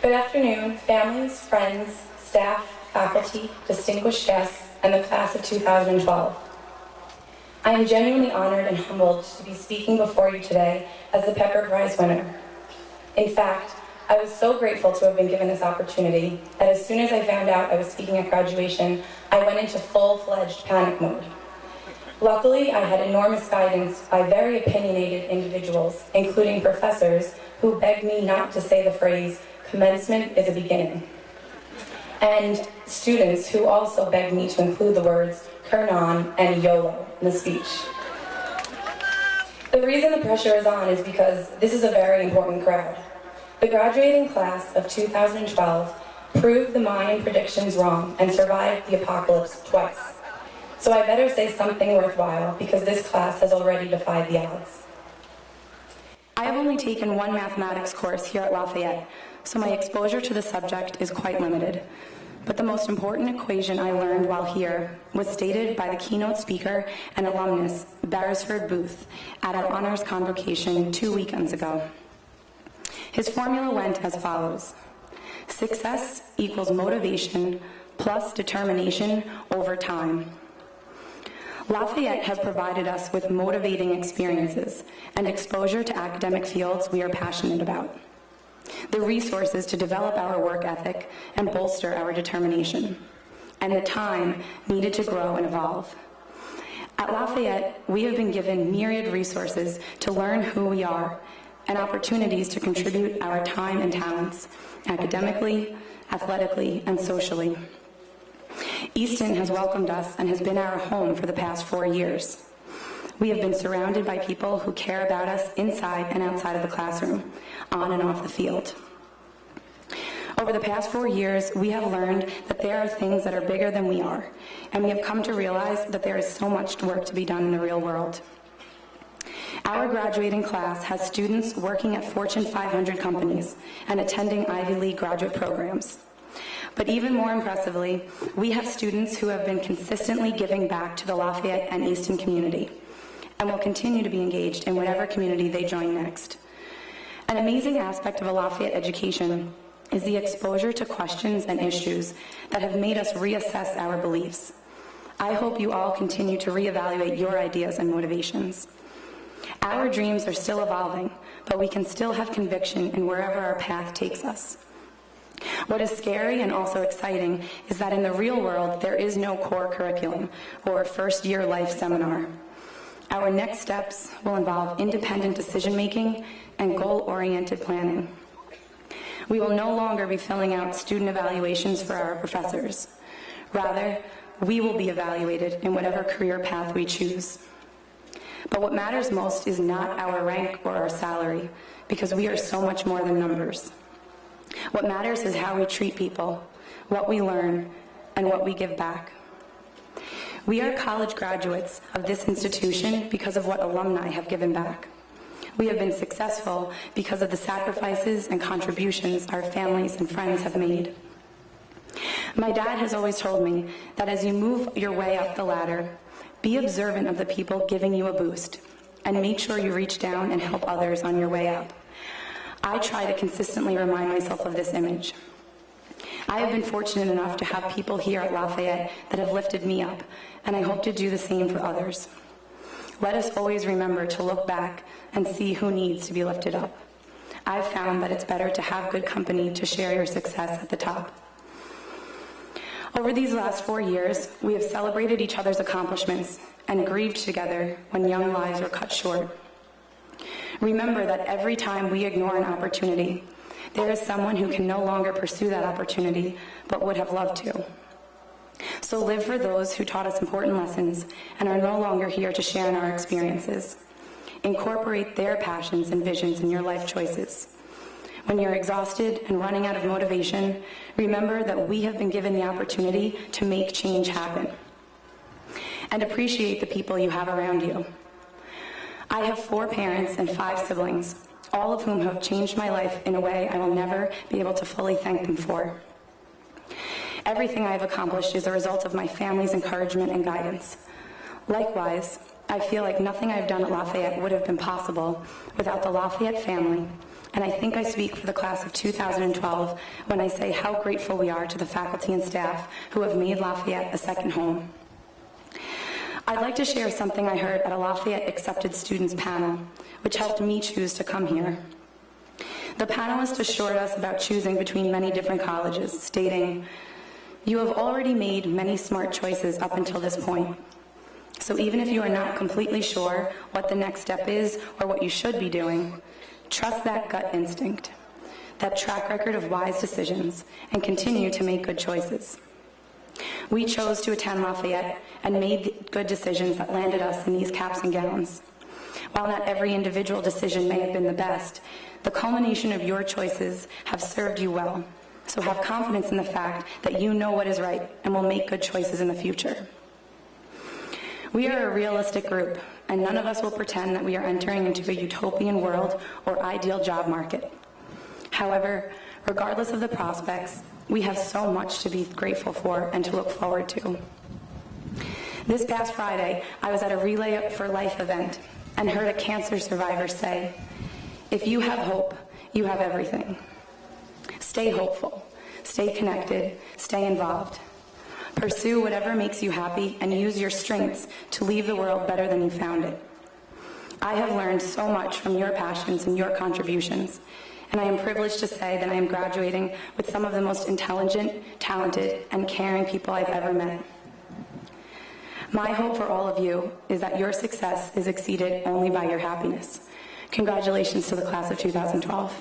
Good afternoon, families, friends, staff, faculty, distinguished guests, and the class of 2012. I am genuinely honored and humbled to be speaking before you today as the Pepper Prize winner. In fact, I was so grateful to have been given this opportunity that as soon as I found out I was speaking at graduation, I went into full-fledged panic mode. Luckily, I had enormous guidance by very opinionated individuals, including professors, who begged me not to say the phrase, "Commencement is a beginning," and students who also begged me to include the words "Kernon" and "YOLO" in the speech. The reason the pressure is on is because this is a very important crowd. The graduating class of 2012 proved the Mayan predictions wrong and survived the apocalypse twice. So I better say something worthwhile because this class has already defied the odds. I have only taken one mathematics course here at Lafayette, so my exposure to the subject is quite limited. But the most important equation I learned while here was stated by the keynote speaker and alumnus, Beresford Booth, at our honors convocation 2 weekends ago. His formula went as follows: success equals motivation plus determination over time. Lafayette has provided us with motivating experiences and exposure to academic fields we are passionate about, the resources to develop our work ethic and bolster our determination, and the time needed to grow and evolve. At Lafayette, we have been given myriad resources to learn who we are and opportunities to contribute our time and talents, academically, athletically, and socially. Easton has welcomed us and has been our home for the past 4 years. We have been surrounded by people who care about us inside and outside of the classroom, on and off the field. Over the past 4 years, we have learned that there are things that are bigger than we are, and we have come to realize that there is so much work to be done in the real world. Our graduating class has students working at Fortune 500 companies and attending Ivy League graduate programs. But even more impressively, we have students who have been consistently giving back to the Lafayette and Easton community and will continue to be engaged in whatever community they join next. An amazing aspect of a Lafayette education is the exposure to questions and issues that have made us reassess our beliefs. I hope you all continue to reevaluate your ideas and motivations. Our dreams are still evolving, but we can still have conviction in wherever our path takes us. What is scary and also exciting is that in the real world, there is no core curriculum or first-year life seminar. Our next steps will involve independent decision-making and goal-oriented planning. We will no longer be filling out student evaluations for our professors. Rather, we will be evaluated in whatever career path we choose. But what matters most is not our rank or our salary, because we are so much more than numbers. What matters is how we treat people, what we learn, and what we give back. We are college graduates of this institution because of what alumni have given back. We have been successful because of the sacrifices and contributions our families and friends have made. My dad has always told me that as you move your way up the ladder, be observant of the people giving you a boost, and make sure you reach down and help others on your way up. I try to consistently remind myself of this image. I have been fortunate enough to have people here at Lafayette that have lifted me up, and I hope to do the same for others. Let us always remember to look back and see who needs to be lifted up. I've found that it's better to have good company to share your success at the top. Over these last 4 years, we have celebrated each other's accomplishments and grieved together when young lives were cut short. Remember that every time we ignore an opportunity, there is someone who can no longer pursue that opportunity, but would have loved to. So live for those who taught us important lessons and are no longer here to share in our experiences. Incorporate their passions and visions in your life choices. When you're exhausted and running out of motivation, remember that we have been given the opportunity to make change happen. And appreciate the people you have around you. I have 4 parents and 5 siblings, all of whom have changed my life in a way I will never be able to fully thank them for. Everything I have accomplished is a result of my family's encouragement and guidance. Likewise, I feel like nothing I've done at Lafayette would have been possible without the Lafayette family, And I think I speak for the class of 2012 when I say how grateful we are to the faculty and staff who have made Lafayette a second home. I'd like to share something I heard at a Lafayette Accepted Students panel, which helped me choose to come here. The panelist assured us about choosing between many different colleges, stating, "You have already made many smart choices up until this point. So even if you are not completely sure what the next step is or what you should be doing, trust that gut instinct, that track record of wise decisions, and continue to make good choices." We chose to attend Lafayette and made good decisions that landed us in these caps and gowns. While not every individual decision may have been the best, the culmination of your choices have served you well. So have confidence in the fact that you know what is right and will make good choices in the future. We are a realistic group, and none of us will pretend that we are entering into a utopian world or ideal job market. However, regardless of the prospects, we have so much to be grateful for and to look forward to. This past Friday, I was at a Relay for Life event and heard a cancer survivor say, "If you have hope, you have everything." Stay hopeful, stay connected, stay involved. Pursue whatever makes you happy and use your strengths to leave the world better than you found it. I have learned so much from your passions and your contributions, and I am privileged to say that I am graduating with some of the most intelligent, talented, and caring people I've ever met. My hope for all of you is that your success is exceeded only by your happiness. Congratulations to the class of 2012.